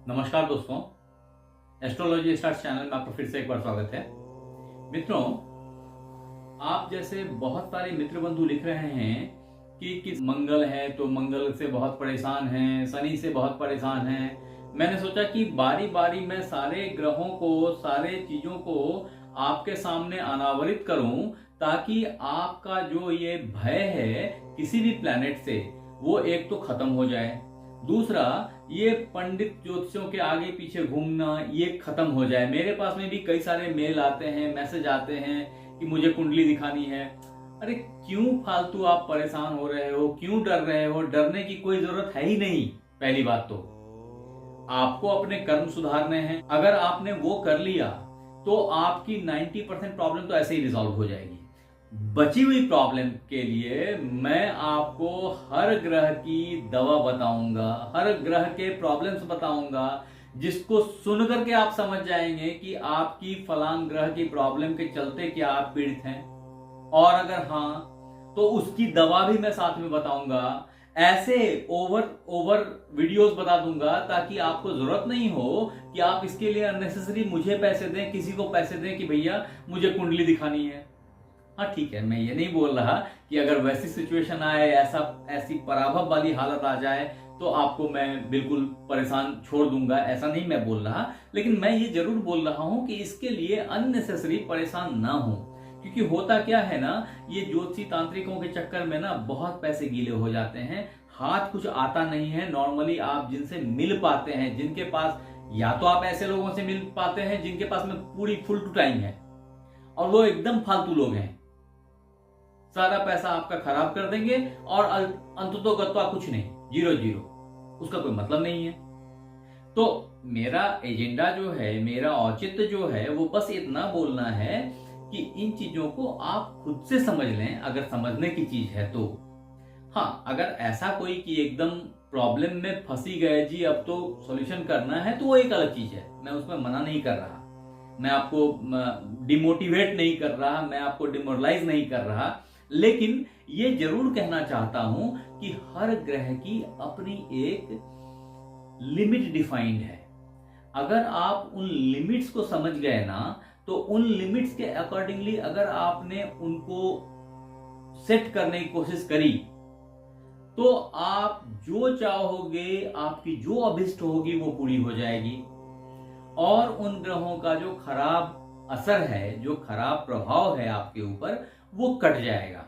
नमस्कार दोस्तों, astrology stars channel में आपका फिर से एक बार स्वागत है। मित्रों, आप जैसे बहुत सारे मित्र बंधु लिख रहे हैं कि किस मंगल है तो मंगल से बहुत परेशान हैं, शनि से बहुत परेशान हैं। मैंने सोचा कि बारी बारी मैं सारे ग्रहों को, सारे चीजों को आपके सामने अनावरित करूं ताकि आपका जो ये भय है किसी भी प्लैनेट से, वो एक तो खत्म हो जाए, दूसरा ये पंडित ज्योतिषियों के आगे पीछे घूमना ये खत्म हो जाए। मेरे पास में भी कई सारे मेल आते हैं, मैसेज आते हैं कि मुझे कुंडली दिखानी है। अरे क्यों फालतू आप परेशान हो रहे हो, क्यों डर रहे हो? डरने की कोई जरूरत है ही नहीं। पहली बात तो आपको अपने कर्म सुधारने हैं। अगर आपने वो कर लिया तो आपकी 90% प्रॉब्लम तो ऐसे ही रिजॉल्व हो जाएगी। बची हुई प्रॉब्लम के लिए मैं आपको हर ग्रह की दवा बताऊंगा, हर ग्रह के प्रॉब्लम्स बताऊंगा, जिसको सुन करके आप समझ जाएंगे कि आपकी फलांग ग्रह की प्रॉब्लम के चलते क्या आप पीड़ित हैं, और अगर हाँ तो उसकी दवा भी मैं साथ में बताऊंगा। ऐसे ओवर वीडियोस बता दूंगा ताकि आपको जरूरत नहीं हो कि आप इसके लिए अननेसेसरी मुझे पैसे दें, किसी को पैसे दें कि भैया मुझे कुंडली दिखानी है। हाँ ठीक है, मैं ये नहीं बोल रहा कि अगर वैसी सिचुएशन आए, ऐसी पराभव वाली हालत आ जाए तो आपको मैं बिल्कुल परेशान छोड़ दूंगा, ऐसा नहीं मैं बोल रहा। लेकिन मैं ये जरूर बोल रहा हूं कि इसके लिए अननेसेसरी परेशान ना हो, क्योंकि होता क्या है ना, ये ज्योतिषी तांत्रिकों के चक्कर में ना बहुत पैसे गीले हो जाते हैं, हाथ कुछ आता नहीं है। नॉर्मली आप जिनसे मिल पाते हैं, जिनके पास, या तो आप ऐसे लोगों से मिल पाते हैं जिनके पास में पूरी फुल टू टाइम है और वो एकदम फालतू लोग हैं, सारा पैसा आपका खराब कर देंगे और अंततोगत्वा कुछ नहीं, जीरो जीरो, उसका कोई मतलब नहीं है। तो मेरा एजेंडा जो है, मेरा औचित्य जो है, वो बस इतना बोलना है कि इन चीजों को आप खुद से समझ लें, अगर समझने की चीज है तो। हाँ, अगर ऐसा कोई कि एकदम प्रॉब्लम में फंसी गए जी, अब तो सॉल्यूशन करना है, तो वो एक अलग चीज है, मैं उसमें मना नहीं कर रहा, मैं आपको डिमोटिवेट नहीं कर रहा, मैं आपको डिमोरलाइज नहीं कर रहा। लेकिन ये जरूर कहना चाहता हूं कि हर ग्रह की अपनी एक लिमिट डिफाइंड है। अगर आप उन लिमिट्स को समझ गए ना, तो उन लिमिट्स के अकॉर्डिंगली अगर आपने उनको सेट करने की कोशिश करी तो आप जो चाहोगे, आपकी जो अभिष्ट होगी वो पूरी हो जाएगी। और उन ग्रहों का जो खराब असर है, जो खराब प्रभाव है आपके ऊपर, वो कट जाएगा।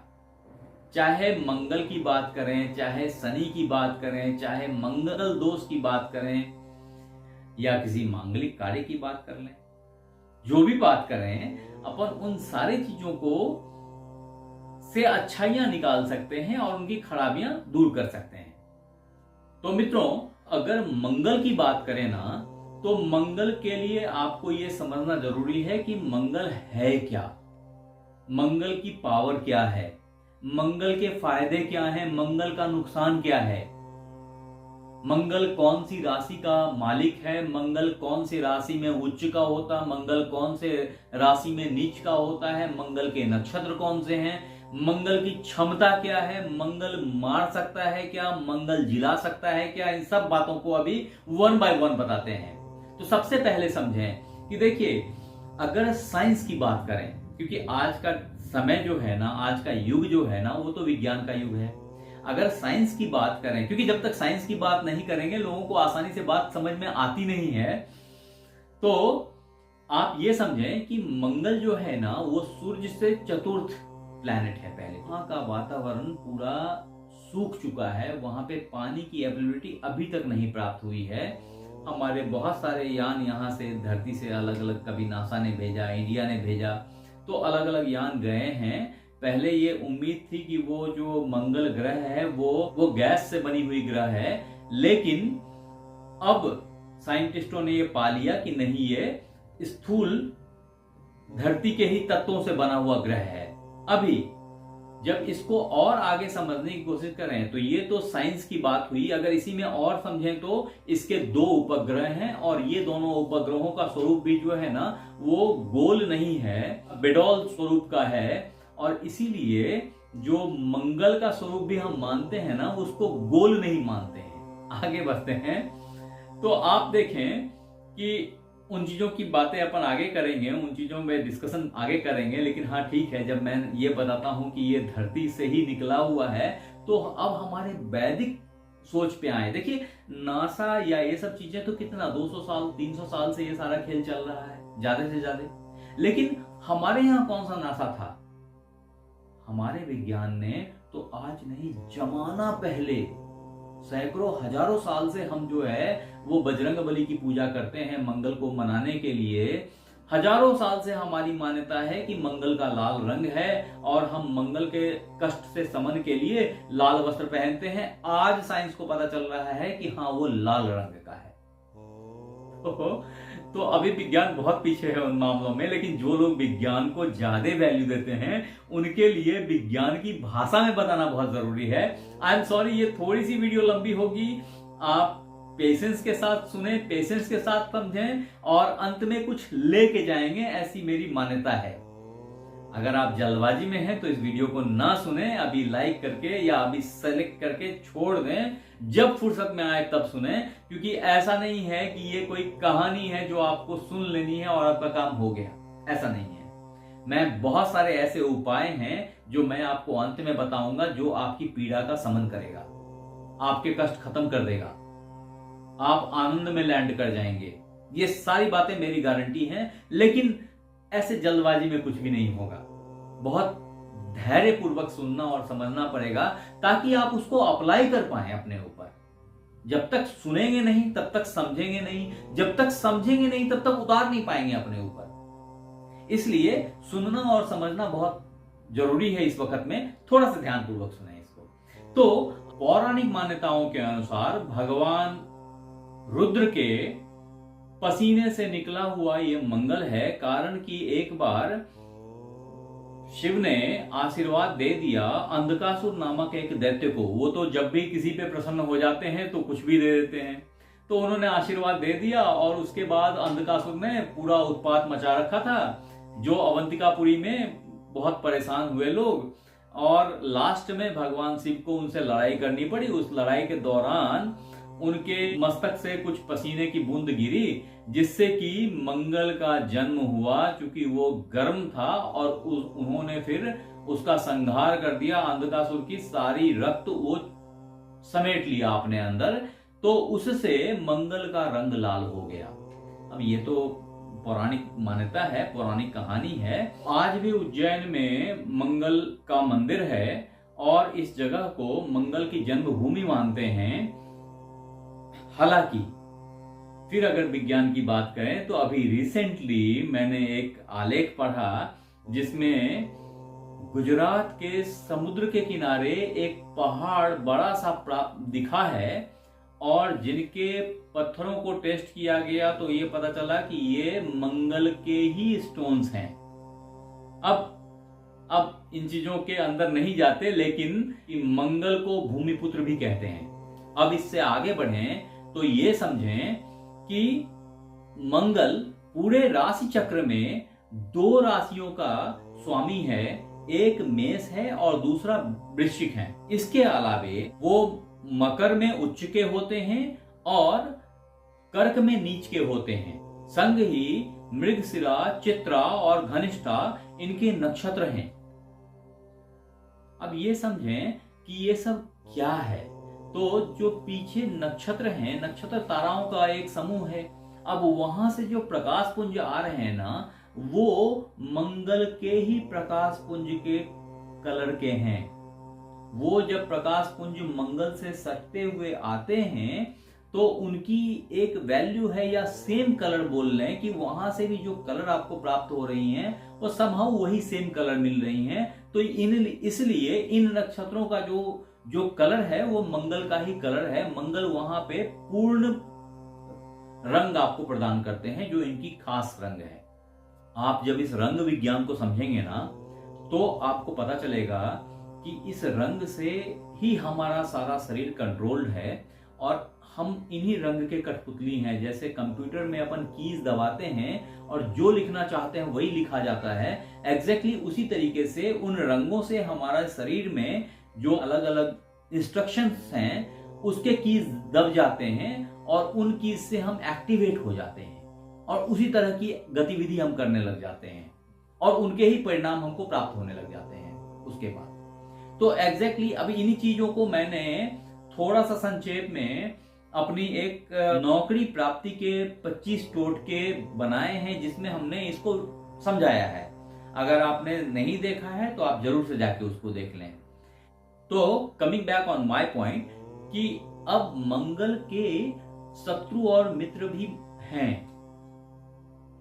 चाहे मंगल की बात करें, चाहे शनि की बात करें, चाहे मंगल दोष की बात करें, या किसी मांगलिक कार्य की बात कर लें, जो भी बात करें, अपन उन सारी चीजों को से अच्छाइयां निकाल सकते हैं और उनकी खराबियां दूर कर सकते हैं। तो मित्रों, अगर मंगल की बात करें ना, तो मंगल के लिए आपको यह समझना जरूरी है कि मंगल है क्या, मंगल की पावर क्या है, मंगल के फायदे क्या हैं, मंगल का नुकसान क्या है, मंगल कौन सी राशि का मालिक है, मंगल कौन सी राशि में उच्च का होता, मंगल कौन से राशि में नीच का होता है, मंगल के नक्षत्र कौन से हैं, मंगल की क्षमता क्या है, मंगल मार सकता है क्या, मंगल जिला सकता है क्या, इन सब बातों को अभी 1 बाय 1 बताते हैं। तो सबसे पहले समझें कि देखिए, अगर साइंस की बात करें, क्योंकि आज का समय जो है ना, आज का युग जो है ना, वो तो विज्ञान का युग है। अगर साइंस की बात करें, क्योंकि जब तक साइंस की बात नहीं करेंगे लोगों को आसानी से बात समझ में आती नहीं है, तो आप ये समझें कि मंगल जो है ना, वो सूर्य से चतुर्थ प्लैनेट है। पहले वहां का वातावरण पूरा सूख चुका है, वहां पे पानी की अवेलेबिलिटी अभी तक नहीं प्राप्त हुई है। हमारे बहुत सारे यान यहाँ से, धरती से अलग अलग, कभी नासा ने भेजा, इंडिया ने भेजा, तो अलग अलग यान गए हैं। पहले ये उम्मीद थी कि वो जो मंगल ग्रह है वो गैस से बनी हुई ग्रह है, लेकिन अब साइंटिस्टों ने ये पा लिया कि नहीं, ये स्थूल धरती के ही तत्वों से बना हुआ ग्रह है। अभी जब इसको और आगे समझने की कोशिश करें तो ये तो साइंस की बात हुई। अगर इसी में और समझें तो इसके 2 उपग्रह हैं, और ये दोनों उपग्रहों का स्वरूप भी जो है ना, वो गोल नहीं है, बेडोल स्वरूप का है। और इसीलिए जो मंगल का स्वरूप भी हम मानते हैं ना, उसको गोल नहीं मानते हैं। आगे बढ़ते हैं तो आप देखें कि उन चीजों की बातें अपन आगे करेंगे, उन चीजों में डिस्कशन आगे करेंगे, लेकिन हाँ ठीक है, जब मैं ये बताता हूं कि ये धरती से ही निकला हुआ है तो अब हमारे वैदिक सोच पे आए। देखिए नासा या ये सब चीजें तो कितना 200 साल 300 साल से ये सारा खेल चल रहा है ज्यादा से ज्यादा, लेकिन हमारे यहाँ कौन सा नासा था? हमारे विज्ञान ने तो आज नहीं जमाना पहले सैकड़ों हजारों साल से हम जो है वो बजरंग बली की पूजा करते हैं मंगल को मनाने के लिए। हजारों साल से हमारी मान्यता है कि मंगल का लाल रंग है और हम मंगल के कष्ट से समन के लिए लाल वस्त्र पहनते हैं। आज साइंस को पता चल रहा है कि हाँ वो लाल रंग का है। तो अभी विज्ञान बहुत पीछे है उन मामलों में, लेकिन जो लोग विज्ञान को ज्यादा वैल्यू देते हैं उनके लिए विज्ञान की भाषा में बताना बहुत जरूरी है। आई एम सॉरी, ये थोड़ी सी वीडियो लंबी होगी, आप पेशेंस के साथ सुने, पेशेंस के साथ समझें और अंत में कुछ लेके जाएंगे, ऐसी मेरी मान्यता है। अगर आप जल्दबाजी में हैं तो इस वीडियो को ना सुने, अभी लाइक करके या अभी सेलेक्ट करके छोड़ दें, जब फुर्सत में आए तब सुने, क्योंकि ऐसा नहीं है कि ये कोई कहानी है जो आपको सुन लेनी है और आपका काम हो गया, ऐसा नहीं है। मैं बहुत सारे ऐसे उपाय हैं जो मैं आपको अंत में बताऊंगा जो आपकी पीड़ा का शमन करेगा, आपके कष्ट खत्म कर देगा, आप आनंद में लैंड कर जाएंगे। ये सारी बातें मेरी गारंटी हैं, लेकिन ऐसे जल्दबाजी में कुछ भी नहीं होगा। बहुत धैर्य पूर्वक सुनना और समझना पड़ेगा ताकि आप उसको अप्लाई कर पाए अपने ऊपर। जब तक सुनेंगे नहीं तब तक समझेंगे नहीं, जब तक समझेंगे नहीं तब तक उतार नहीं पाएंगे अपने ऊपर। इसलिए सुनना और समझना बहुत जरूरी है इस वक्त में, थोड़ा सा ध्यान पूर्वक सुने इसको। तो पौराणिक मान्यताओं के अनुसार भगवान रुद्र के पसीने से निकला हुआ ये मंगल है, कारण कि एक बार शिव ने आशीर्वाद दे दिया अंधकासुर नामक एक दैत्य को। वो तो जब भी किसी पे प्रसन्न हो जाते हैं तो कुछ भी दे देते हैं, तो उन्होंने आशीर्वाद दे दिया और उसके बाद अंधकासुर ने पूरा उत्पात मचा रखा था, जो अवंतिकापुरी में बहुत परेशान हुए लोग, और लास्ट में भगवान शिव को उनसे लड़ाई करनी पड़ी। उस लड़ाई के दौरान उनके मस्तक से कुछ पसीने की बूंद गिरी, जिससे कि मंगल का जन्म हुआ। चूंकि वो गर्म था और उन्होंने फिर उसका संहार कर दिया, अंधकासुर की सारी रक्त वो समेट लिया अपने अंदर, तो उससे मंगल का रंग लाल हो गया। अब ये तो पौराणिक मान्यता है, पौराणिक कहानी है। आज भी उज्जैन में मंगल का मंदिर है और इस जगह को मंगल की जन्मभूमि मानते हैं। हालांकि फिर अगर विज्ञान की बात करें तो अभी रिसेंटली मैंने एक आलेख पढ़ा जिसमें गुजरात के समुद्र के किनारे एक पहाड़ बड़ा सा दिखा है और जिनके पत्थरों को टेस्ट किया गया तो ये पता चला कि ये मंगल के ही स्टोन्स हैं। अब इन चीजों के अंदर नहीं जाते, लेकिन मंगल को भूमिपुत्र भी कहते हैं। अब इससे आगे बढ़ें तो ये समझें कि मंगल पूरे राशि चक्र में 2 राशियों का स्वामी है, एक मेष है और दूसरा वृश्चिक है। इसके अलावे वो मकर में उच्च के होते हैं और कर्क में नीच के होते हैं। संग ही मृगशिरा, चित्रा और घनिष्ठा इनके नक्षत्र हैं। अब ये समझें कि ये सब क्या है। तो जो पीछे नक्षत्र हैं, नक्षत्र ताराओं का एक समूह है। अब वहां से जो प्रकाश पुंज आ रहे हैं ना, वो मंगल के ही प्रकाश पुंज के कलर के हैं। वो जब प्रकाश पुंज मंगल से सटते हुए आते हैं तो उनकी एक वैल्यू है, या सेम कलर बोल लें कि वहां से भी जो कलर आपको प्राप्त हो रही हैं वो समहाउ वही सेम कलर मिल रही हैं। तो इसलिए इन नक्षत्रों का जो कलर है वो मंगल का ही कलर है। मंगल वहां पे पूर्ण रंग आपको प्रदान करते हैं, जो इनकी खास रंग है। आप जब इस रंग विज्ञान को समझेंगे ना तो आपको पता चलेगा कि इस रंग से ही हमारा सारा शरीर कंट्रोल्ड है और हम इन्हीं रंग के कठपुतली हैं। जैसे कंप्यूटर में अपन कीज दबाते हैं और जो लिखना चाहते हैं वही लिखा जाता है, एग्जैक्टली उसी तरीके से उन रंगों से हमारा शरीर में जो अलग अलग इंस्ट्रक्शंस हैं उसके कीज दब जाते हैं और उनकी इससे हम एक्टिवेट हो जाते हैं और उसी तरह की गतिविधि हम करने लग जाते हैं और उनके ही परिणाम हमको प्राप्त होने लग जाते हैं उसके बाद। तो एग्जैक्टली अभी इन्हीं चीजों को मैंने थोड़ा सा संक्षेप में अपनी एक नौकरी प्राप्ति के 25 टोटके बनाए हैं, जिसमें हमने इसको समझाया है। अगर आपने नहीं देखा है तो आप जरूर से जाके उसको देख लें। तो coming back on my point कि अब मंगल के शत्रु और मित्र भी हैं।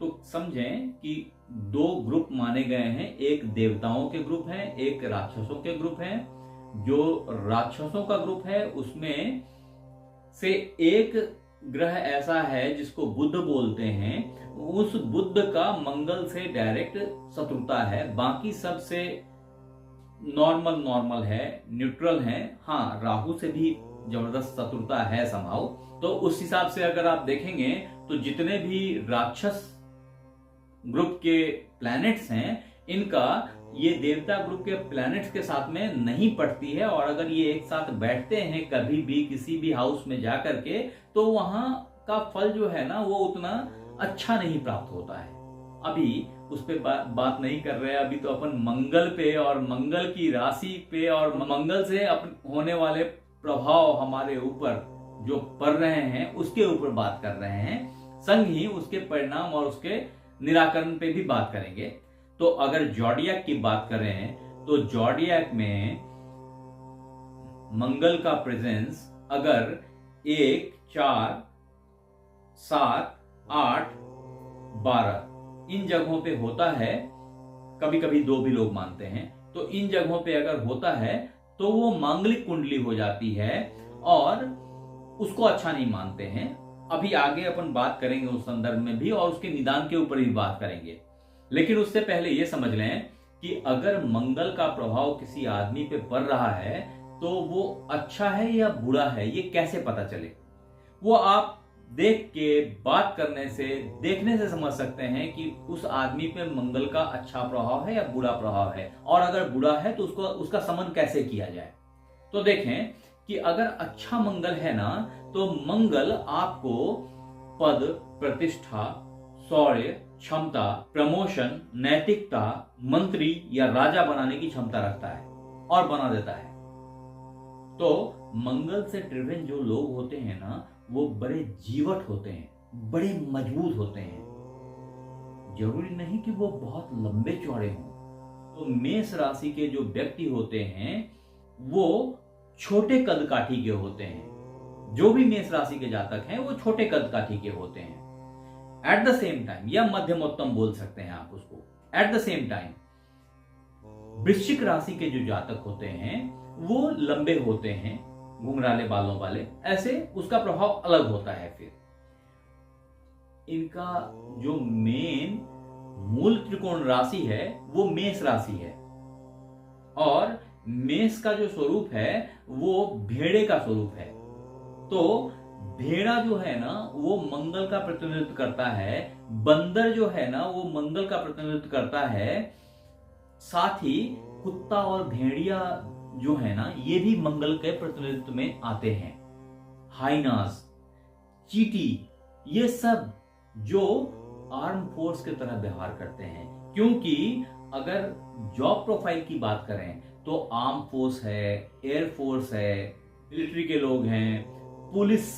तो समझें कि दो ग्रुप माने गए हैं, एक देवताओं के ग्रुप है, एक राक्षसों के ग्रुप है। जो राक्षसों का ग्रुप है उसमें से एक ग्रह ऐसा है जिसको बुध बोलते हैं, उस बुध का मंगल से डायरेक्ट शत्रुता है। बाकी सब से नॉर्मल है, न्यूट्रल है। हाँ, राहु से भी जबरदस्त शत्रुता है समहाउ। तो उस हिसाब से अगर आप देखेंगे तो जितने भी राक्षस ग्रुप के प्लैनेट्स हैं, इनका ये देवता ग्रुप के प्लैनेट्स के साथ में नहीं पड़ती है। और अगर ये एक साथ बैठते हैं कभी भी किसी भी हाउस में जाकर के, तो वहां का फल जो है ना वो उतना अच्छा नहीं प्राप्त होता है। अभी उस पे बात नहीं कर रहे हैं। अभी तो अपन मंगल पे और मंगल की राशि पे और मंगल से होने वाले प्रभाव हमारे ऊपर जो पड़ रहे हैं उसके ऊपर बात कर रहे हैं। संग ही उसके परिणाम और उसके निराकरण पे भी बात करेंगे। तो अगर जॉडियक की बात करें तो जॉडियक में मंगल का प्रेजेंस अगर 1, 4, 7, 8, 12 इन जगहों पे होता है, कभी कभी 2 भी लोग मानते हैं, तो इन जगहों पे अगर होता है तो वो मांगलिक कुंडली हो जाती है और उसको अच्छा नहीं मानते हैं। अभी आगे अपन बात करेंगे उस संदर्भ में भी और उसके निदान के ऊपर भी बात करेंगे। लेकिन उससे पहले ये समझ लें कि अगर मंगल का प्रभाव किसी आदमी पे पड़ रहा है तो वो अच्छा है या बुरा है, ये कैसे पता चले? वो आप देख के बात करने से, देखने से समझ सकते हैं कि उस आदमी पे मंगल का अच्छा प्रभाव है या बुरा प्रभाव है। और अगर बुरा है तो उसका समन कैसे किया जाए। तो देखें कि अगर अच्छा मंगल है ना, तो मंगल आपको पद, प्रतिष्ठा, शौर्य, क्षमता, प्रमोशन, नैतिकता, मंत्री या राजा बनाने की क्षमता रखता है और बना देता है। तो मंगल से ड्रिवन जो लोग होते हैं ना, वो बड़े जीवट होते हैं, बड़े मजबूत होते हैं। जरूरी नहीं कि वो बहुत लंबे चौड़े हों। तो मेष राशि के जो व्यक्ति होते हैं वो छोटे कद काठी के होते हैं। जो भी मेष राशि के जातक हैं वो छोटे कद काठी के होते हैं। एट द सेम टाइम, या मध्यमोत्तम बोल सकते हैं आप उसको। एट द सेम टाइम वृश्चिक राशि के जो जातक होते हैं वो लंबे होते हैं, घुंघराले बालों वाले, ऐसे उसका प्रभाव अलग होता है। फिर इनका जो मेन मूल त्रिकोण राशि है वो मेष राशि है और मेष का जो स्वरूप है वो भेड़े का स्वरूप है। तो भेड़ा जो है ना वो मंगल का प्रतिनिधित्व करता है, बंदर जो है ना वो मंगल का प्रतिनिधित्व करता है। साथ ही कुत्ता और भेड़िया जो है ना ये भी मंगल के प्रतिनिधित्व में आते हैं। हाइनास, चीटी, ये सब जो आर्म फोर्स की तरह व्यवहार करते हैं। क्योंकि अगर जॉब प्रोफाइल की बात करें तो आर्म फोर्स है, एयर फोर्स है, मिलिट्री के लोग हैं, पुलिस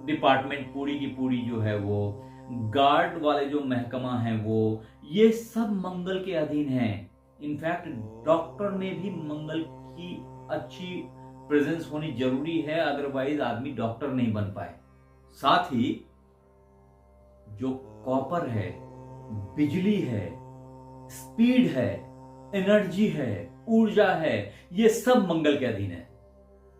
डिपार्टमेंट पूरी की पूरी जो है वो, गार्ड वाले जो महकमा है वो, ये सब मंगल के अधीन हैं। इनफैक्ट डॉक्टर में भी मंगल की अच्छी प्रेजेंस होनी जरूरी है, अदरवाइज आदमी डॉक्टर नहीं बन पाए। साथ ही जो कॉपर है, बिजली है, स्पीड है, एनर्जी है, ऊर्जा है, ये सब मंगल के अधीन है।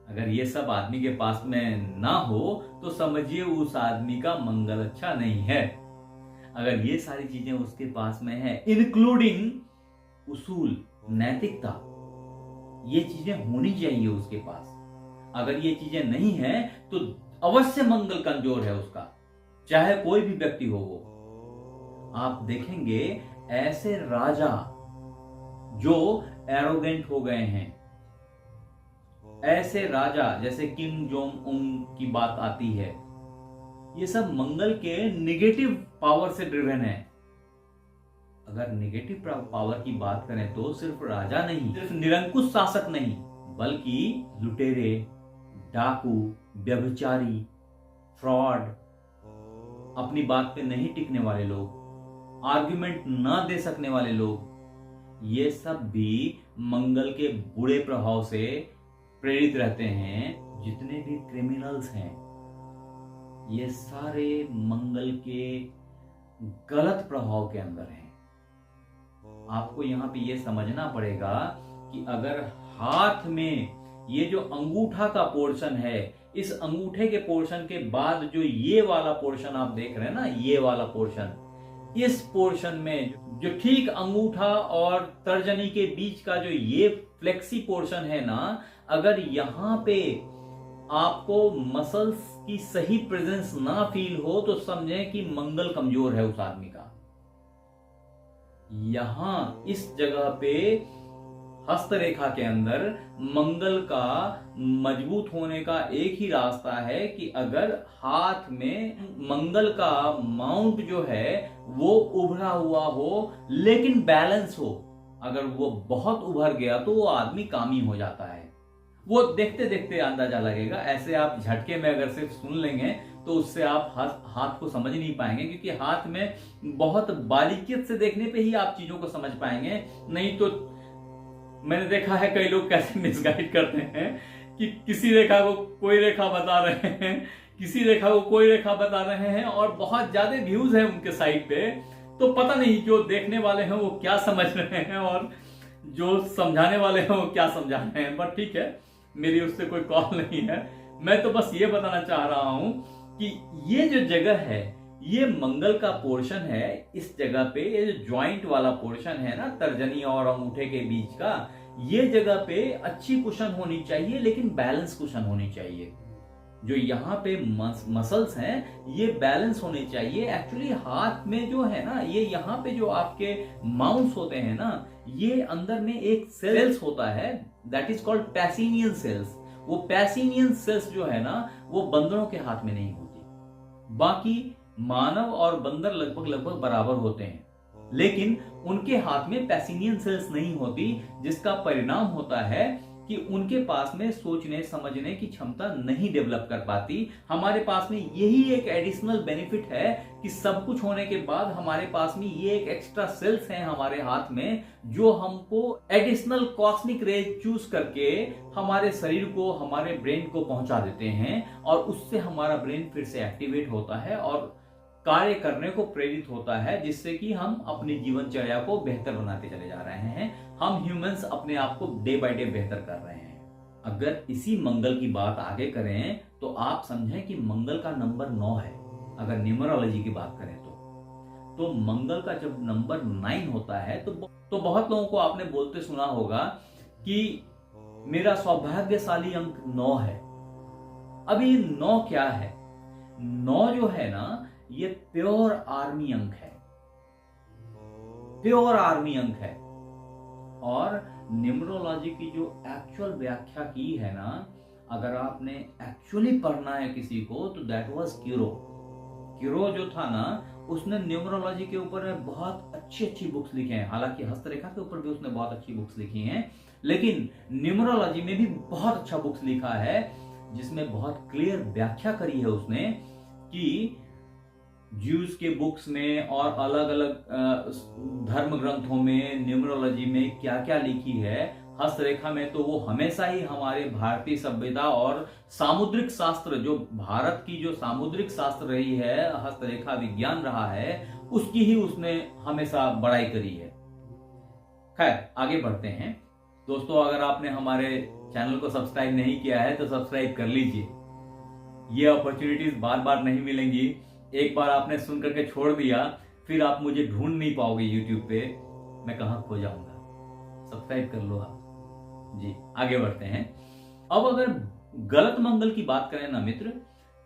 अगर ये सब आदमी के पास में ना हो तो समझिए उस आदमी का मंगल अच्छा नहीं है। अगर ये सारी चीजें उसके पास में है, इंक्लूडिंग उसूल, नैतिकता, ये चीजें होनी चाहिए उसके पास। अगर ये चीजें नहीं है तो अवश्य मंगल कमजोर है उसका, चाहे कोई भी व्यक्ति हो वो। आप देखेंगे ऐसे राजा जो एरोगेंट हो गए हैं, ऐसे राजा जैसे किम जोंग उन की बात आती है, ये सब मंगल के निगेटिव पावर से ड्रिवन है। अगर निगेटिव पावर की बात करें तो सिर्फ राजा नहीं, सिर्फ निरंकुश शासक नहीं, बल्कि लुटेरे, डाकू, व्यभिचारी, फ्रॉड, अपनी बात पे नहीं टिकने वाले लोग, आर्गुमेंट ना दे सकने वाले लोग, ये सब भी मंगल के बुरे प्रभाव से प्रेरित रहते हैं। जितने भी क्रिमिनल्स हैं ये सारे मंगल के गलत प्रभाव के अंदर हैं। आपको यहां पे ये समझना पड़ेगा कि अगर हाथ में ये जो अंगूठा का पोर्शन है, इस अंगूठे के पोर्शन के बाद जो ये वाला पोर्शन आप देख रहे हैं ना, ये वाला पोर्शन, इस पोर्शन में जो ठीक अंगूठा और तर्जनी के बीच का जो ये फ्लेक्सी पोर्शन है ना, अगर यहां पे आपको मसल्स की सही प्रेजेंस ना फील हो तो समझें कि मंगल कमजोर है उस आदमी का। यहां इस जगह पे हस्तरेखा के अंदर मंगल का मजबूत होने का एक ही रास्ता है कि अगर हाथ में मंगल का माउंट जो है वो उभरा हुआ हो लेकिन बैलेंस हो। अगर वो बहुत उभर गया तो वो आदमी कामी हो जाता है। वो देखते देखते अंदाजा लगेगा। ऐसे आप झटके में अगर सिर्फ सुन लेंगे तो उससे आप हाथ को समझ नहीं पाएंगे, क्योंकि हाथ में बहुत बारीकियत से देखने पे ही आप चीजों को समझ पाएंगे। नहीं तो मैंने देखा है कई लोग कैसे मिसगाइड करते हैं कि किसी रेखा को कोई रेखा बता रहे हैं, किसी रेखा को कोई रेखा बता रहे हैं और बहुत ज्यादा व्यूज है उनके साइट पे, तो पता नहीं जो देखने वाले हैं वो क्या समझ रहे हैं और जो समझाने वाले हैं वो क्या समझा रहे हैं। बट ठीक है, मेरी उससे कोई कॉल नहीं है। मैं तो बस ये बताना चाह रहा हूं कि ये जो जगह है ये मंगल का पोर्शन है। इस जगह पे ये जो ज्वाइंट वाला पोर्शन है ना, तर्जनी और अंगूठे के बीच का, ये जगह पे अच्छी कुशन होनी चाहिए लेकिन बैलेंस कुशन होनी चाहिए। जो यहाँ पे मसल्स हैं ये बैलेंस होने चाहिए। एक्चुअली हाथ में जो है ना, ये यहाँ पे जो आपके माउंट्स होते हैं ना, ये अंदर में एक सेल्स होता है दैट इज कॉल्ड पैसिनियन सेल्स। वो पैसिनियन सेल्स जो है ना वो बंदरों के हाथ में नहीं होती। बाकी मानव और बंदर लगभग बराबर होते हैं, लेकिन उनके हाथ में पैसिनियन सेल्स नहीं होती, जिसका परिणाम होता है कि उनके पास में सोचने समझने की क्षमता नहीं डेवलप कर पाती। हमारे पास में यही एक एडिशनल बेनिफिट है कि सब कुछ होने के बाद हमारे पास में ये एक एक्स्ट्रा सेल्स हैं हमारे हाथ में, जो हमको एडिशनल कॉस्मिक रेज चूज करके हमारे शरीर को, हमारे ब्रेन को पहुंचा देते हैं और उससे हमारा ब्रेन फिर से एक्टिवेट होता है और कार्य करने को प्रेरित होता है, जिससे कि हम अपनी जीवनचर्या को बेहतर बनाते चले जा रहे हैं। हम ह्यूमंस अपने आप को डे बाय डे बेहतर कर रहे हैं। अगर इसी मंगल की बात आगे करें तो आप समझें कि मंगल का नंबर 9 है। अगर न्यूमरोलॉजी की बात करें तो मंगल का जब नंबर 9 होता है तो बहुत लोगों को आपने बोलते सुना होगा कि मेरा सौभाग्यशाली अंक 9 है। अभी 9 क्या है? 9 जो है ना, ये प्योर आर्मी अंक है, प्योर आर्मी अंक है। और न्यूमरोलॉजी की जो एक्चुअल व्याख्या की है ना, अगर आपने एक्चुअली पढ़ना है किसी को तो दैट वाज क्यूरो। क्यूरो जो था ना, उसने न्यूमरोलॉजी के ऊपर बहुत अच्छी अच्छी बुक्स लिखे हैं। हालांकि हस्तरेखा के ऊपर भी उसने बहुत अच्छी बुक्स लिखी हैं, लेकिन न्यूमरोलॉजी में भी बहुत अच्छा बुक्स लिखा है, जिसमें बहुत क्लियर व्याख्या करी है उसने कि ज्यूस के बुक्स में और अलग अलग धर्म ग्रंथों में न्यूमरोलॉजी में क्या क्या लिखी है। हस्तरेखा में तो वो हमेशा ही हमारे भारतीय सभ्यता और सामुद्रिक शास्त्र, जो भारत की जो सामुद्रिक शास्त्र रही है, हस्तरेखा विज्ञान रहा है, उसकी ही उसने हमेशा बड़ाई करी है। खैर, आगे बढ़ते हैं दोस्तों। अगर आपने हमारे चैनल को सब्सक्राइब नहीं किया है तो सब्सक्राइब कर लीजिए। ये अपॉर्चुनिटीज बार बार नहीं मिलेंगी। एक बार आपने सुन करके छोड़ दिया, फिर आप मुझे ढूंढ नहीं पाओगे यूट्यूब पे, मैं कहां खो जाऊंगा। सब्सक्राइब कर लो आप जी। आगे बढ़ते हैं। अब अगर गलत मंगल की बात करें ना मित्र,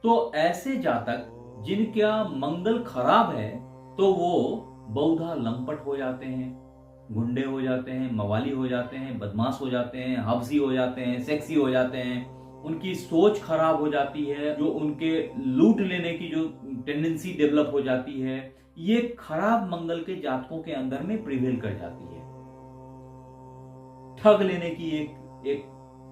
तो ऐसे जातक जिनका मंगल खराब है तो वो बहुधा लंपट हो जाते हैं, गुंडे हो जाते हैं, मवाली हो जाते हैं, बदमाश हो जाते हैं, हवसी हो जाते हैं, सेक्सी हो जाते हैं, उनकी सोच खराब हो जाती है, जो उनके लूट लेने की जो टेंडेंसी डेवलप हो जाती है, ये खराब मंगल के जातकों के अंदर में प्रिवेल कर जाती है। ठग लेने की एक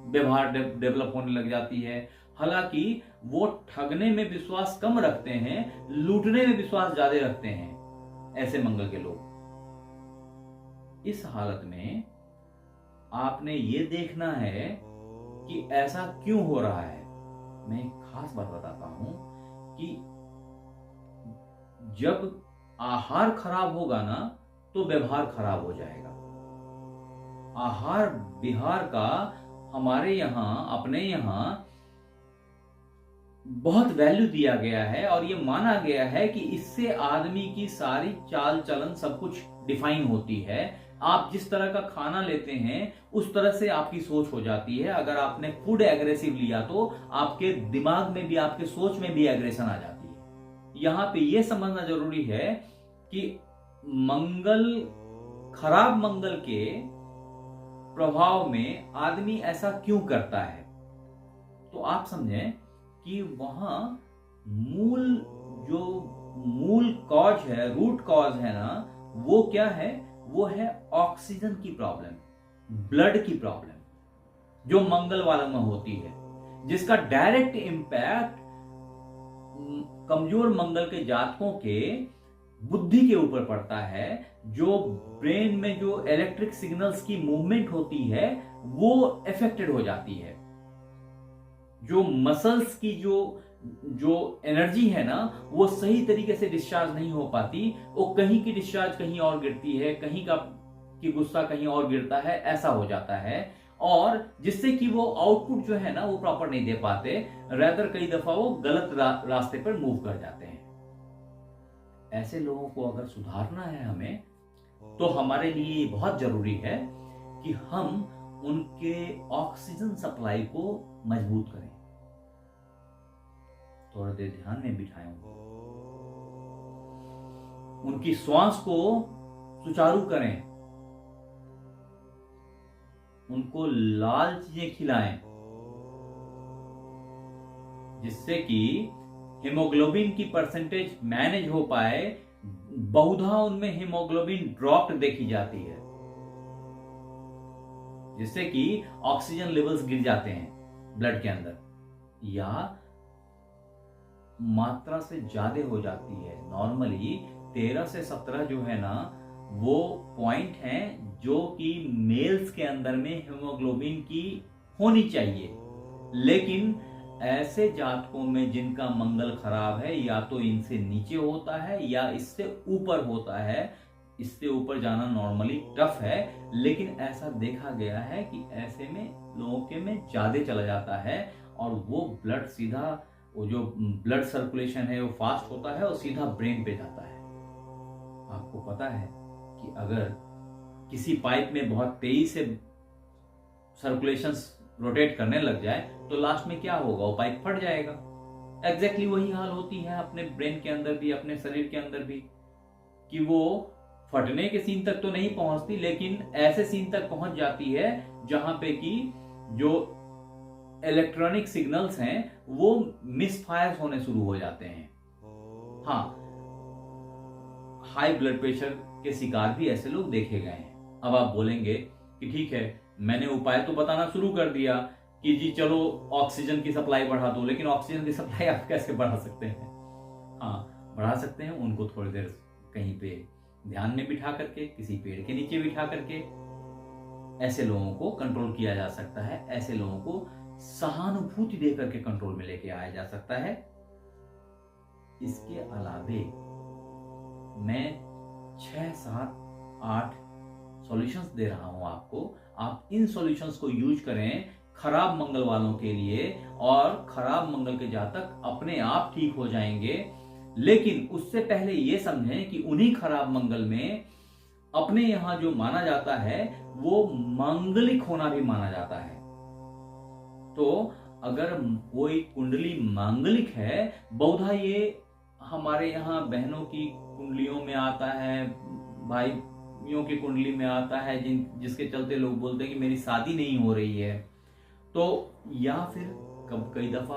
व्यवहार डेवलप होने लग जाती है। हालांकि वो ठगने में विश्वास कम रखते हैं, लूटने में विश्वास ज्यादा रखते हैं ऐसे मंगल के लोग। इस हालत में आपने ये देखना है कि ऐसा क्यों हो रहा है। मैं एक खास बात बताता हूं कि जब आहार खराब होगा ना तो व्यवहार खराब हो जाएगा। आहार विहार का हमारे यहां, अपने यहां बहुत वैल्यू दिया गया है और ये माना गया है कि इससे आदमी की सारी चाल चलन सब कुछ डिफाइन होती है। आप जिस तरह का खाना लेते हैं उस तरह से आपकी सोच हो जाती है। अगर आपने फूड एग्रेसिव लिया तो आपके दिमाग में भी, आपके सोच में भी एग्रेशन आ जाती है। यहां पे ये समझना जरूरी है कि मंगल, खराब मंगल के प्रभाव में आदमी ऐसा क्यों करता है। तो आप समझें कि वहां मूल कॉज है, रूट कॉज है ना, वो क्या है? वो है ऑक्सीजन की प्रॉब्लम, ब्लड की प्रॉब्लम, जो मंगल वालों में होती है, जिसका डायरेक्ट इंपैक्ट कमजोर मंगल के जातकों के बुद्धि के ऊपर पड़ता है। जो ब्रेन में जो इलेक्ट्रिक सिग्नल्स की मूवमेंट होती है वो अफेक्टेड हो जाती है। जो मसल्स की जो एनर्जी है ना, वो सही तरीके से डिस्चार्ज नहीं हो पाती। वो कहीं की डिस्चार्ज कहीं और गिरती है, कहीं का की गुस्सा कहीं और गिरता है, ऐसा हो जाता है। और जिससे कि वो आउटपुट जो है ना वो प्रॉपर नहीं दे पाते, रेदर कई दफा वो गलत रास्ते पर मूव कर जाते हैं। ऐसे लोगों को अगर सुधारना है हमें, तो हमारे लिए बहुत जरूरी है कि हम उनके ऑक्सीजन सप्लाई को मजबूत करें, थोड़ा देर ध्यान में बिठाएं, उनकी श्वास को सुचारू करें, उनको लाल चीजें खिलाएं, जिससे कि हीमोग्लोबिन की परसेंटेज मैनेज हो पाए। बहुधा उनमें हीमोग्लोबिन ड्रॉप्ड देखी जाती है, जिससे कि ऑक्सीजन लेवल्स गिर जाते हैं ब्लड के अंदर, या मात्रा से ज्यादा हो जाती है। नॉर्मली 13 से 17 जो है ना, वो पॉइंट हैं जो कि मेल्स के अंदर में हीमोग्लोबिन की होनी चाहिए। लेकिन ऐसे जातकों में जिनका मंगल खराब है, या तो इनसे नीचे होता है या इससे ऊपर होता है। इससे ऊपर जाना नॉर्मली टफ है, लेकिन ऐसा देखा गया है कि ऐसे में लोगों के में ज्यादा चला जाता है और वो ब्लड सीधा, वो जो ब्लड सर्कुलेशन है वो फास्ट होता है और सीधा ब्रेन पे जाता है। आपको पता है कि अगर किसी पाइप में बहुत तेजी से सर्कुलेशन रोटेट करने लग जाए तो लास्ट में क्या होगा? वो पाइप फट जाएगा। एग्जैक्टली वही हाल होती है अपने ब्रेन के अंदर भी, अपने शरीर के अंदर भी, कि वो फटने के सीन तक तो नहीं पहुंचती, लेकिन ऐसे सीन तक पहुंच जाती है जहां पे कि जो इलेक्ट्रॉनिक सिग्नल्स हैं वो मिसफायर होने शुरू हो जाते हैं। हाँ, हाई ब्लड प्रेशर के शिकार भी ऐसे लोग देखे गए हैं। अब आप बोलेंगे कि ठीक है, मैंने उपाय तो बताना शुरू कर दिया कि जी चलो ऑक्सीजन की सप्लाई बढ़ा दो, लेकिन ऑक्सीजन की सप्लाई आप कैसे बढ़ा सकते हैं? हाँ, बढ़ा सकते हैं। उनको थोड़ी देर कहीं पे ध्यान में बिठा करके, किसी पेड़ के नीचे बिठा करके ऐसे लोगों को कंट्रोल किया जा सकता है। ऐसे लोगों को सहानुभूति दे करके कंट्रोल में लेके आया जा सकता है। इसके अलावे मैं 6, 7, 8 सॉल्यूशंस दे रहा हूं आपको। आप इन सॉल्यूशंस को यूज करें खराब मंगल वालों के लिए, और खराब मंगल के जातक अपने आप ठीक हो जाएंगे। लेकिन उससे पहले यह समझें कि उन्हीं खराब मंगल में अपने यहां जो माना जाता है वो मांगलिक होना भी माना जाता है। तो अगर कोई कुंडली मांगलिक है, बहुधा ये हमारे यहाँ बहनों की कुंडलियों में आता है, भाइयों की कुंडली में आता है, जिसके चलते लोग बोलते हैं कि मेरी शादी नहीं हो रही है। तो या फिर कब कई दफा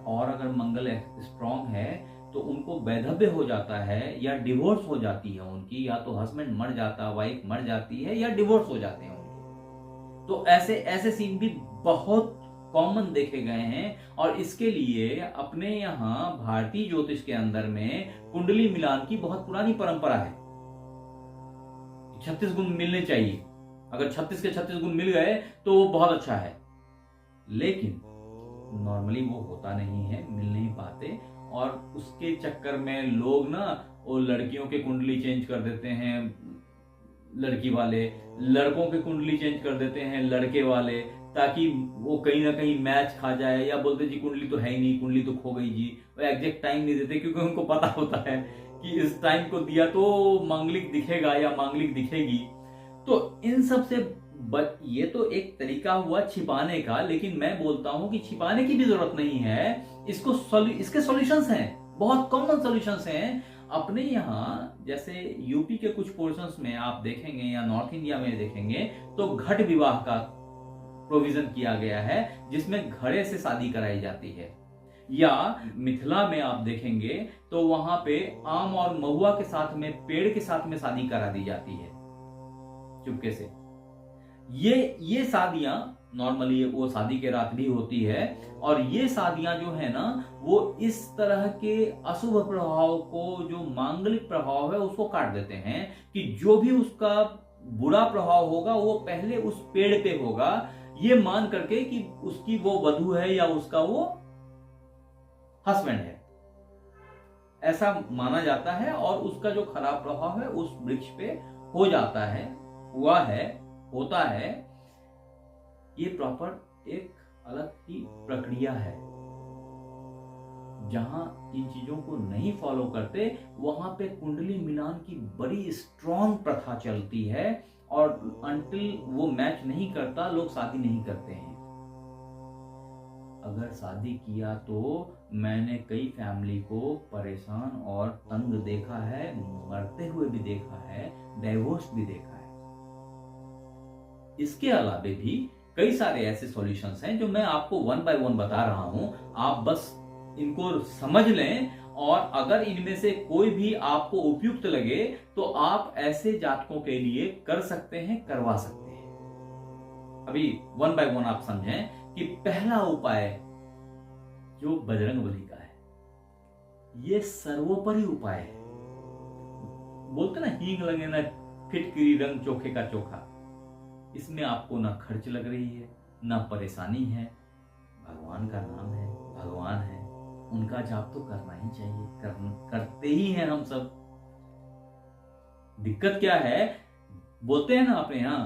और अगर मंगल स्ट्रांग है तो उनको वैधव्य हो जाता है या डिवोर्स हो जाती है उनकी, या तो हस्बैंड मर जाता, वाइफ मर जाती है, या डिवोर्स हो जाते हैं उनके। तो ऐसे ऐसे सीन भी बहुत कॉमन देखे गए हैं। और इसके लिए अपने यहाँ भारतीय ज्योतिष के अंदर में कुंडली मिलान की बहुत पुरानी परंपरा है। 36 गुण मिलने चाहिए, अगर 36 के 36 गुण मिल गए तो वो बहुत अच्छा है, लेकिन नॉर्मली वो होता नहीं है, मिल नहीं पाते। और उसके चक्कर में लोग ना वो लड़कियों के कुंडली चेंज कर देते हैं लड़की वाले, लड़कों के कुंडली चेंज कर देते हैं लड़के वाले, ताकि वो कहीं ना कहीं मैच खा जाए, या बोलते जी कुंडली तो है ही नहीं, कुंडली तो खो गई जी। वो एग्जैक्ट टाइम नहीं देते क्योंकि उनको पता होता है कि इस टाइम को दिया तो मांगलिक दिखेगा या मांगलिक दिखेगी। तो इन सब से ये तो एक तरीका हुआ छिपाने का, लेकिन मैं बोलता हूं कि छिपाने की भी जरूरत नहीं है। इसके सॉल्यूशंस हैं, बहुत कॉमन सॉल्यूशंस हैं। अपने यहाँ जैसे यूपी के कुछ पोर्शंस में आप देखेंगे या नॉर्थ इंडिया में देखेंगे तो घट विवाह का प्रोविजन किया गया है, जिसमें घड़े से शादी कराई जाती है। या मिथिला में आप देखेंगे तो वहां पे आम और महुआ के साथ में, पेड़ के साथ में शादी करा दी जाती है चुपके से। ये शादियां नॉर्मली वो शादी के रात भी होती है। और ये शादियां जो है ना, वो इस तरह के अशुभ प्रभाव को, जो मांगलिक प्रभाव है, उसको काट देते हैं कि जो भी उसका बुरा प्रभाव होगा वो पहले उस पेड़ पे होगा, ये मान करके कि उसकी वो वधू है या उसका वो हस्बैंड है, ऐसा माना जाता है। और उसका जो खराब प्रभाव है उस वृक्ष पे हो जाता है, हुआ है, होता है। ये प्रॉपर एक अलग ही प्रक्रिया है। जहां इन चीजों को नहीं फॉलो करते वहां पे कुंडली मिलान की बड़ी स्ट्रॉन्ग प्रथा चलती है, और अंटिल वो मैच नहीं करता लोग शादी नहीं करते हैं। अगर शादी किया तो मैंने कई फैमिली को परेशान और तंग देखा है, मरते हुए भी देखा है, डाइवोर्स भी देखा है। इसके अलावा भी कई सारे ऐसे सॉल्यूशंस हैं जो मैं आपको वन बाय वन बता रहा हूं। आप बस इनको समझ लें, और अगर इनमें से कोई भी आपको उपयुक्त लगे तो आप ऐसे जातकों के लिए कर सकते हैं, करवा सकते हैं। अभी वन बाय वन आप समझें कि पहला उपाय जो बजरंगबली का है, ये सर्वोपरि उपाय है। बोलते ना हींग लगे ना फिटकिरी रंग चोखे का चोखा। इसमें आपको ना खर्च लग रही है, ना परेशानी है। भगवान का नाम है, भगवान है, उनका जाप तो करना ही चाहिए, करते ही हैं हम सब। दिक्कत क्या है, बोलते हैं ना अपने यहां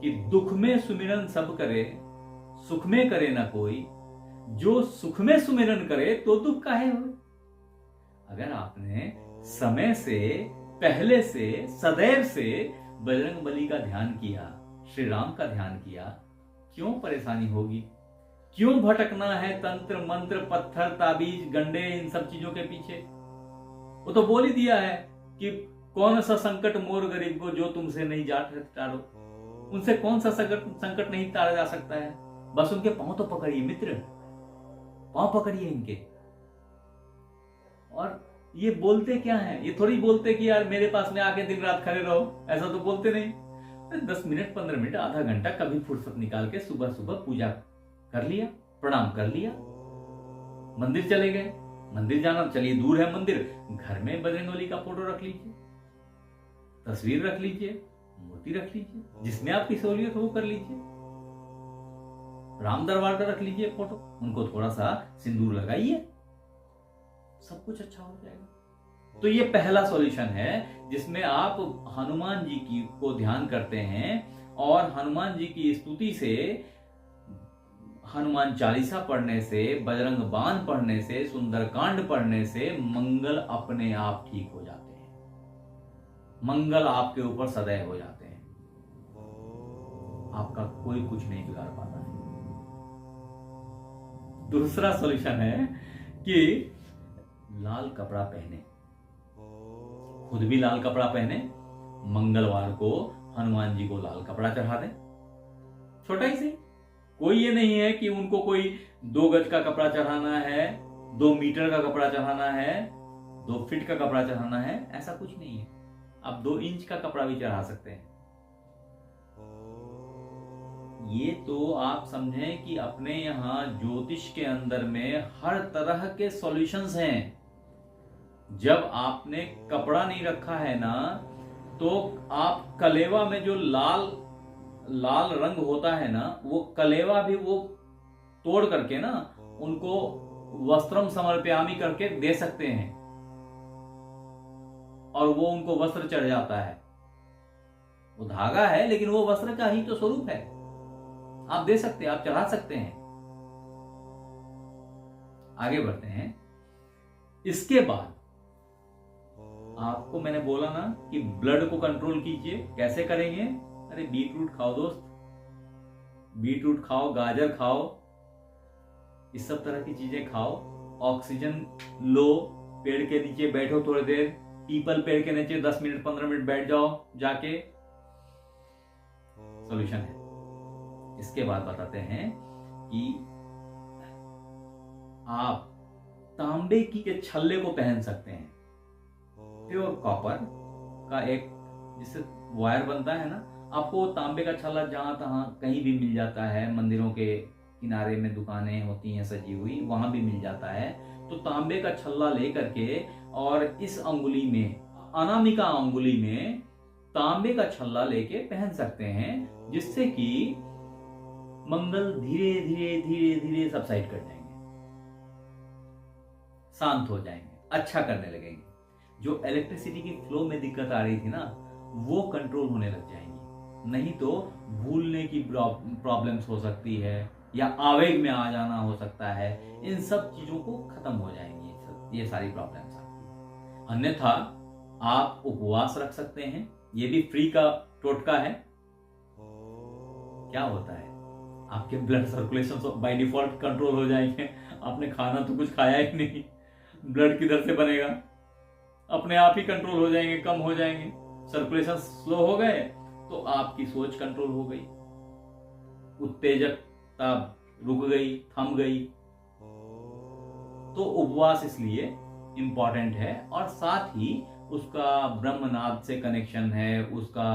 कि दुख में सुमिरन सब करे, सुख में करे ना कोई, जो सुख में सुमिरन करे तो दुख काहे हो। अगर आपने समय से, पहले से, सदैव से बजरंगबली का ध्यान किया, श्री राम का ध्यान किया, क्यों परेशानी होगी? क्यों भटकना है तंत्र मंत्र पत्थर ताबीज गंडे इन सब चीजों के पीछे? वो तो बोल ही दिया है कि कौन सा संकट मोर गरीब को जो तुमसे नहीं जाट टारो। उनसे कौन सा संकट नहीं टारा जा सकता है? बस उनके पांव तो पकड़िए मित्र, पांव पकड़िए इनके। और ये बोलते क्या है, ये थोड़ी बोलते कि यार मेरे पास में आके दिन रात खड़े रहो, ऐसा तो बोलते नहीं। 10 मिनट 15 मिनट आधा घंटा कभी फुर्सत निकाल के सुबह सुबह पूजा कर लिया, प्रणाम कर लिया, मंदिर चले गए। मंदिर जाना, चलिए दूर है मंदिर, घर में बजरंगबली का फोटो रख लीजिए, तस्वीर रख लीजिए, मूर्ति रख लीजिए, जिसमें आपकी सहूलियत हो वो कर लीजिए। राम दरबार का रख लीजिए फोटो, उनको थोड़ा सा सिंदूर लगाइए, सब कुछ अच्छा हो जाएगा। तो ये पहला सॉल्यूशन है जिसमें आप हनुमान जी की को ध्यान करते हैं, और हनुमान जी की स्तुति से, हनुमान चालीसा पढ़ने से, बजरंग बाण पढ़ने से, सुंदरकांड पढ़ने से मंगल अपने आप ठीक हो जाते हैं। मंगल आपके ऊपर सदैव हो जाते हैं, आपका कोई कुछ नहीं बिगाड़ पाता है। दूसरा सॉल्यूशन है कि लाल कपड़ा पहने, खुद भी लाल कपड़ा पहने, मंगलवार को हनुमान जी को लाल कपड़ा चढ़ा दें, छोटा ही सही, कोई ये नहीं है कि उनको कोई 2 गज का कपड़ा चढ़ाना है, 2 मीटर का कपड़ा चढ़ाना है, 2 फीट का कपड़ा चढ़ाना है, ऐसा कुछ नहीं है। आप 2 इंच का कपड़ा भी चढ़ा सकते हैं। ये तो आप समझें कि अपने यहाँ ज्योतिष के अंदर में हर तरह के सॉल्यूशंस हैं। जब आपने कपड़ा नहीं रखा है ना, तो आप कलेवा में जो लाल लाल रंग होता है ना, वो कलेवा भी वो तोड़ करके ना उनको वस्त्रम समर्पयामि करके दे सकते हैं और वो उनको वस्त्र चढ़ जाता है। वो धागा है लेकिन वो वस्त्र का ही तो स्वरूप है। आप दे सकते हैं, आप चढ़ा सकते हैं। आगे बढ़ते हैं। इसके बाद आपको मैंने बोला ना कि ब्लड को कंट्रोल कीजिए। कैसे करेंगे? अरे बीटरूट खाओ दोस्त, बीटरूट खाओ, गाजर खाओ, इस सब तरह की चीजें खाओ। ऑक्सीजन लो, पेड़ के नीचे बैठो थोड़ी देर, पीपल पेड़ के नीचे 10 मिनट 15 मिनट बैठ जाओ जाके, सॉल्यूशन है। इसके बाद बताते हैं कि आप तांबे की के छल्ले को पहन सकते हैं। प्योर कॉपर का एक जिससे वायर बनता है ना, आपको तांबे का छल्ला जहां तहां कहीं भी मिल जाता है। मंदिरों के किनारे में दुकानें होती हैं सजी हुई, वहां भी मिल जाता है। तो तांबे का छल्ला लेकर के और इस अंगुली में, अनामिका अंगुली में तांबे का छल्ला लेके पहन सकते हैं, जिससे कि मंगल धीरे धीरे धीरे धीरे सबसाइड कर जाएंगे, शांत हो जाएंगे, अच्छा करने लगेंगे। जो इलेक्ट्रिसिटी की फ्लो में दिक्कत आ रही थी ना, वो कंट्रोल होने लग जाएंगी। नहीं तो भूलने की प्रॉब्लम्स हो सकती है या आवेग में आ जाना हो सकता है। इन सब चीजों को खत्म हो जाएंगी ये सारी प्रॉब्लम्स आपकी। अन्यथा आप उपवास रख सकते हैं, ये भी फ्री का टोटका है। क्या होता है, आपके blood circulation by default control हो जाएंगे। आपने खाना तो कुछ खाया ही नहीं, ब्लड किधर से बनेगा? अपने आप ही कंट्रोल हो जाएंगे, कम हो जाएंगे। सर्कुलेशन स्लो हो गए तो आपकी सोच कंट्रोल हो गई, उत्तेजकता रुक गई, थम गई। तो उपवास इसलिए इंपॉर्टेंट है। और साथ ही उसका ब्रह्मनाद से कनेक्शन है, उसका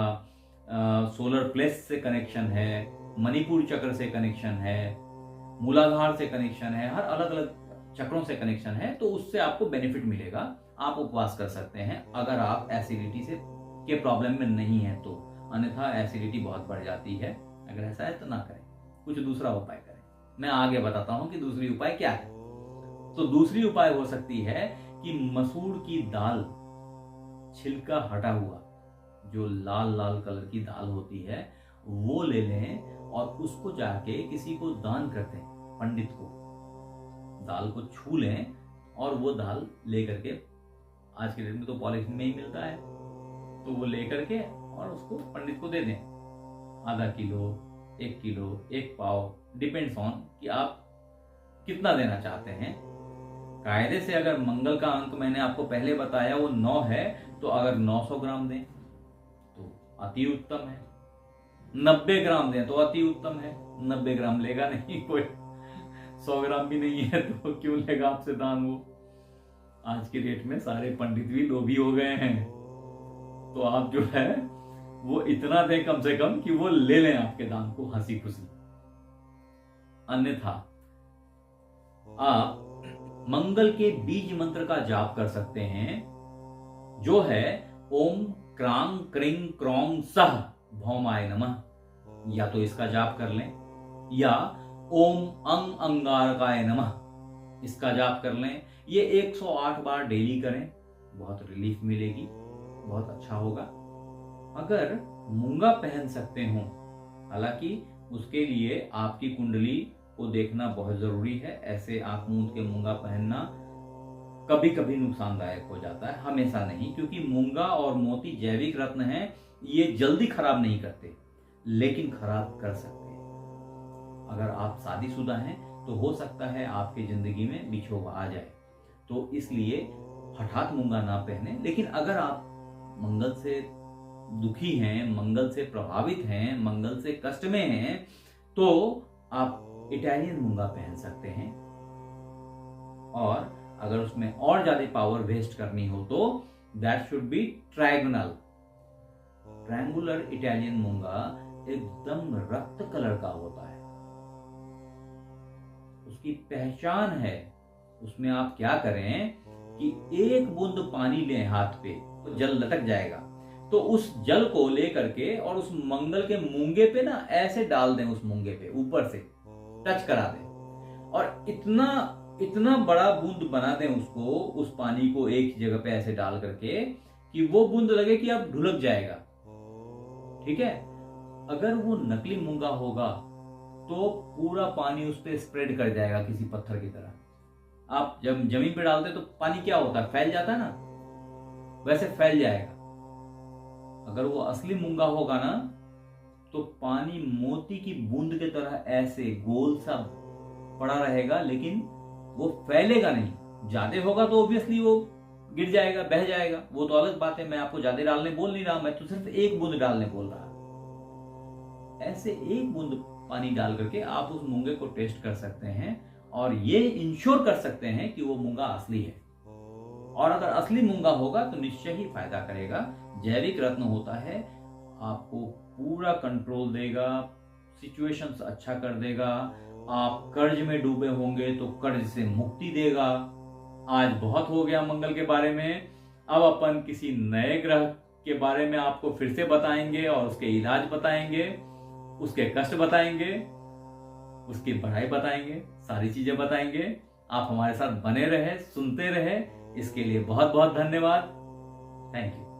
सोलर प्लेक्स से कनेक्शन है, मणिपुर चक्र से कनेक्शन है, मूलाधार से कनेक्शन है, हर अलग अलग चक्रों से कनेक्शन है। तो उससे आपको बेनिफिट मिलेगा। आप उपवास कर सकते हैं अगर आप एसिडिटी से के प्रॉब्लम में नहीं है तो। अन्यथा एसिडिटी बहुत बढ़ जाती है। अगर ऐसा है तो ना करें, कुछ दूसरा उपाय करें। मैं आगे बताता हूं कि दूसरी उपाय क्या है। तो दूसरी उपाय हो सकती है कि मसूर की दाल, छिलका हटा हुआ जो लाल लाल कलर की दाल होती है, वो ले लें और उसको जाके किसी को दान कर दें, पंडित को। दाल को छू लें और वो दाल ले करके, आज के डेट में तो पॉलिथीन में ही मिलता है, तो वो ले करके और उसको पंडित को दे दें। आधा kilo, 1 kilo, 1 pav, depends on कि आप कितना देना चाहते हैं। कायदे से अगर मंगल का अंक मैंने आपको पहले बताया वो 9 है, तो अगर 900 ग्राम दें तो अति उत्तम है। 90 ग्राम दें तो अति उत्तम है। 90 ग्राम लेगा नहीं कोई, 100 ग्राम भी नहीं है तो क्यों लेगा आपसे दान वो। आज के डेट में सारे पंडित भी लोभी हो गए हैं। तो आप जो है वो इतना दें कम से कम कि वो ले लें आपके दान को हंसी खुशी। अन्यथा आप मंगल के बीज मंत्र का जाप कर सकते हैं, जो है ओम क्रांग क्रिंग क्रोंग सह भौमाय नमः। या तो इसका जाप कर लें, या ओम अंग अंगारकाय नमः, इसका जाप कर लें। ये 108 बार डेली करें, बहुत रिलीफ मिलेगी, बहुत अच्छा होगा। अगर मूंगा पहन सकते हो, हालांकि उसके लिए आपकी कुंडली को देखना बहुत जरूरी है। ऐसे आंख मूंद के मूंगा पहनना कभी कभी नुकसानदायक हो जाता है, हमेशा नहीं, क्योंकि मूंगा और मोती जैविक रत्न हैं। ये जल्दी खराब नहीं करते, लेकिन खराब कर सकते हैं। अगर आप शादीशुदा हैं तो हो सकता है आपकी जिंदगी में बिछोह आ जाए, तो इसलिए हठात मूंगा ना पहने। लेकिन अगर आप मंगल से दुखी हैं, मंगल से प्रभावित हैं, मंगल से कष्ट में हैं, तो आप इटालियन मूंगा पहन सकते हैं। और अगर उसमें और ज्यादा पावर वेस्ट करनी हो तो that should be trigonal. Triangular Italian मूंगा एकदम रक्त कलर का होता है, उसकी पहचान है। उसमें आप क्या करें कि एक बूंद पानी लें हाथ पे, तो जल लटक जाएगा, तो उस जल को लेकर के और उस मंगल के मूंगे पे ना ऐसे डाल दें, उस मूंगे पे ऊपर से टच करा दें, और इतना इतना बड़ा बूंद बना दें उसको, उस पानी को एक जगह पे ऐसे डाल करके कि वो बूंद लगे कि अब ढुलक जाएगा। ठीक है। अगर वो नकली मूंगा होगा तो पूरा पानी उस पर स्प्रेड कर जाएगा किसी पत्थर की तरह। आप जब जमीन पे डालते तो पानी क्या होता है, फैल जाता है ना, वैसे फैल जाएगा। अगर वो असली मूंगा होगा ना तो पानी मोती की बूंद की तरह ऐसे गोल सा पड़ा रहेगा, लेकिन वो फैलेगा नहीं। ज्यादा होगा तो ऑब्वियसली वो गिर जाएगा, बह जाएगा, वो तो अलग बात है। मैं आपको ज्यादा डालने बोल नहीं रहा, मैं तो सिर्फ एक बूंद डालने बोल रहा। ऐसे एक बूंद पानी डाल करके आप उस मूंगे को टेस्ट कर सकते हैं और ये इंश्योर कर सकते हैं कि वो मूंगा असली है। और अगर असली मूंगा होगा तो निश्चय ही फायदा करेगा। जैविक रत्न होता है, आपको पूरा कंट्रोल देगा, सिचुएशंस अच्छा कर देगा। आप कर्ज में डूबे होंगे तो कर्ज से मुक्ति देगा। आज बहुत हो गया मंगल के बारे में, अब अपन किसी नए ग्रह के बारे में आपको फिर से बताएंगे और उसके इलाज बताएंगे, उसके कष्ट बताएंगे, उसकी बढ़ाई बताएंगे, सारी चीजें बताएंगे। आप हमारे साथ बने रहे, सुनते रहे, इसके लिए बहुत बहुत धन्यवाद। Thank you.